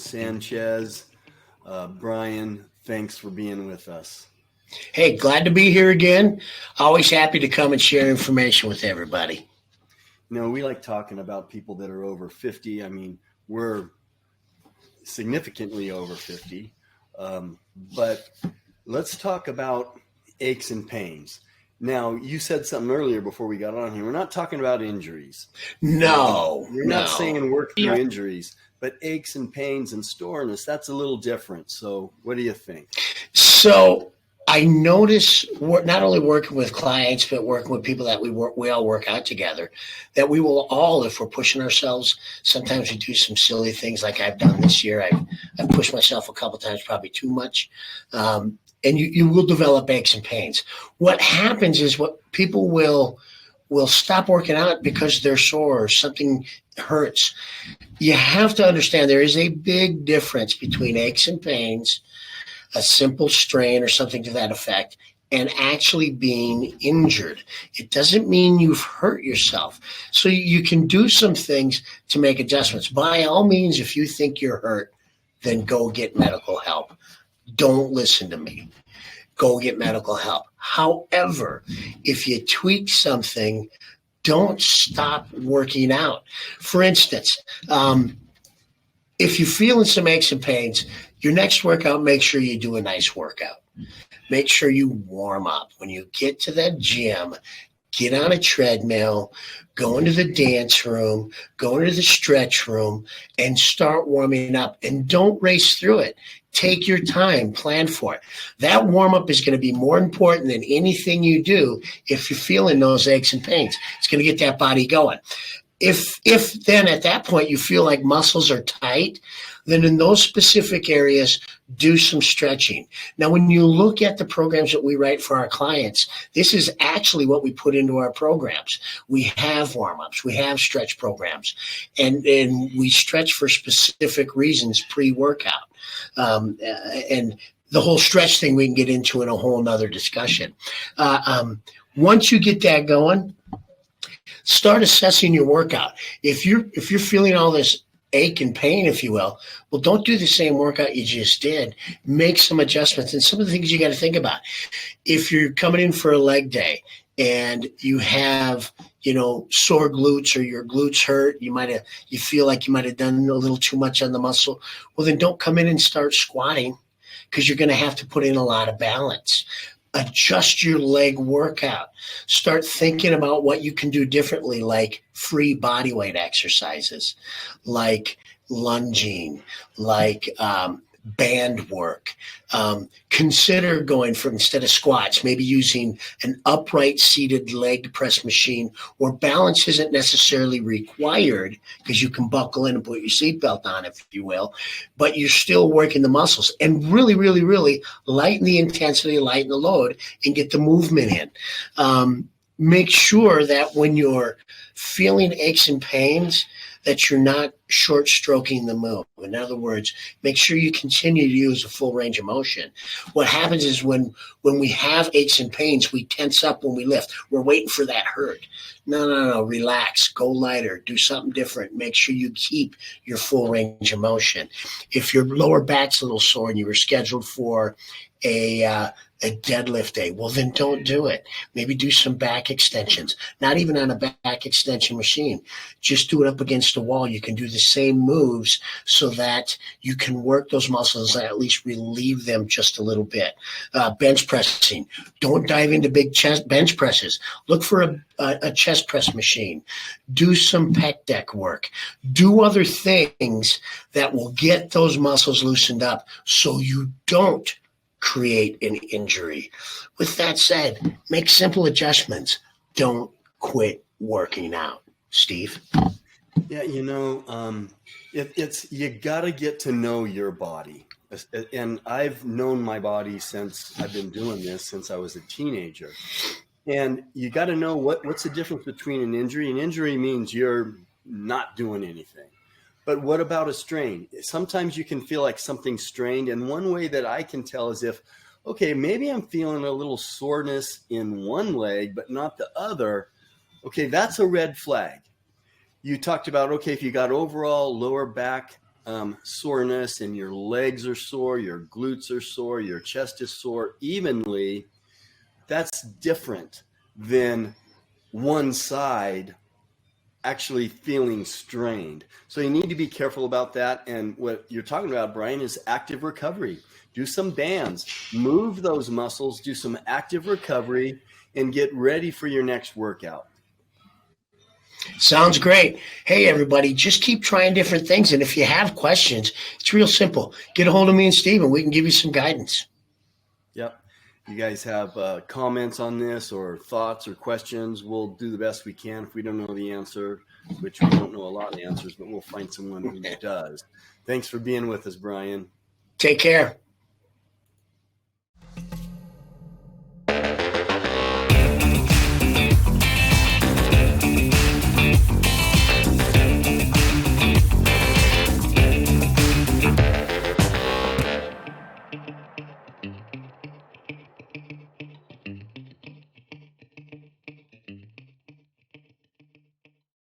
Sanchez. Brian, thanks for being with us. Hey, glad to be here again. Always happy to come and share information with everybody. We like talking about people that are over 50. I mean, we're significantly over 50. But let's talk about aches and pains. Now, you said something earlier before we got on here. We're not talking about injuries. No, We're not saying work through injuries, but aches and pains and soreness, that's a little different. So what do you think? So I notice not only working with clients, but working with people that we all work out together, that we will all, if we're pushing ourselves, sometimes we do some silly things like I've done this year. I've pushed myself a couple times, probably too much. And you will develop aches and pains. What happens is what people will stop working out because they're sore or something hurts. You have to understand there is a big difference between aches and pains, a simple strain or something to that effect, and actually being injured. It doesn't mean you've hurt yourself. So you can do some things to make adjustments. By all means, if you think you're hurt, then go get medical help. Don't listen to me. Go get medical help. However, if you tweak something, don't stop working out. For instance, if you're feeling some aches and pains, your next workout, make sure you do a nice workout. Make sure you warm up. When you get to that gym, get on a treadmill, go into the dance room, go into the stretch room, and start warming up. And don't race through it. Take your time, plan for it. That warm-up is going to be more important than anything you do if you're feeling those aches and pains. It's going to get that body going. If then at that point you feel like muscles are tight, then in those specific areas, do some stretching. Now, when you look at the programs that we write for our clients, this is actually what we put into our programs. We have warm-ups, we have stretch programs, and we stretch for specific reasons pre-workout. And the whole stretch thing we can get into in a whole nother discussion. Once you get that going, start assessing your workout. If you're feeling all this ache and pain, if you will, well, don't do the same workout you just did. Make some adjustments. And some of the things you got to think about. If you're coming in for a leg day and you have, sore glutes or your glutes hurt, you feel like you might have done a little too much on the muscle, well, then don't come in and start squatting because you're going to have to put in a lot of balance. Adjust your leg workout. Start thinking about what you can do differently, like free body weight exercises, like lunging, like band work. Consider going from, instead of squats, maybe using an upright seated leg press machine where balance isn't necessarily required because you can buckle in and put your seatbelt on, if you will, but you're still working the muscles, and really, really, really lighten the intensity, lighten the load, and get the movement in. Make sure that when you're feeling aches and pains, that you're not short stroking the move. In other words, make sure you continue to use a full range of motion. What happens is when we have aches and pains, we tense up when we lift. We're waiting for that hurt. No, relax, go lighter, do something different. Make sure you keep your full range of motion. If your lower back's a little sore and you were scheduled for a deadlift day, well, then don't do it. Maybe do some back extensions, not even on a back extension machine. Just do it up against the wall. You can do the same moves so that you can work those muscles and at least relieve them just a little bit. Bench pressing. Don't dive into big chest bench presses. Look for a chest press machine. Do some pec deck work. Do other things that will get those muscles loosened up so you don't create an injury. With that said, make simple adjustments. Don't quit working out. Steve? Yeah, it's you got to get to know your body. And I've known my body since I've been doing this since I was a teenager. And you got to know what's the difference between an injury. An injury means you're not doing anything. But what about a strain? Sometimes you can feel like something's strained. And one way that I can tell is if, okay, maybe I'm feeling a little soreness in one leg, but not the other. Okay, that's a red flag. You talked about, okay, if you got overall lower back soreness and your legs are sore, your glutes are sore, your chest is sore evenly, that's different than one side actually feeling strained. So you need to be careful about that. And what you're talking about, Brian, is active recovery. Do some bands, move those muscles, do some active recovery, and get ready for your next workout. Sounds great. Hey, everybody, just keep trying different things. And if you have questions, it's real simple. Get a hold of me and Steve, and we can give you some guidance. Yep. You guys have comments on this or thoughts or questions, we'll do the best we can. If we don't know the answer, which we don't know a lot of answers, but we'll find someone who does. Thanks for being with us, Brian. Take care.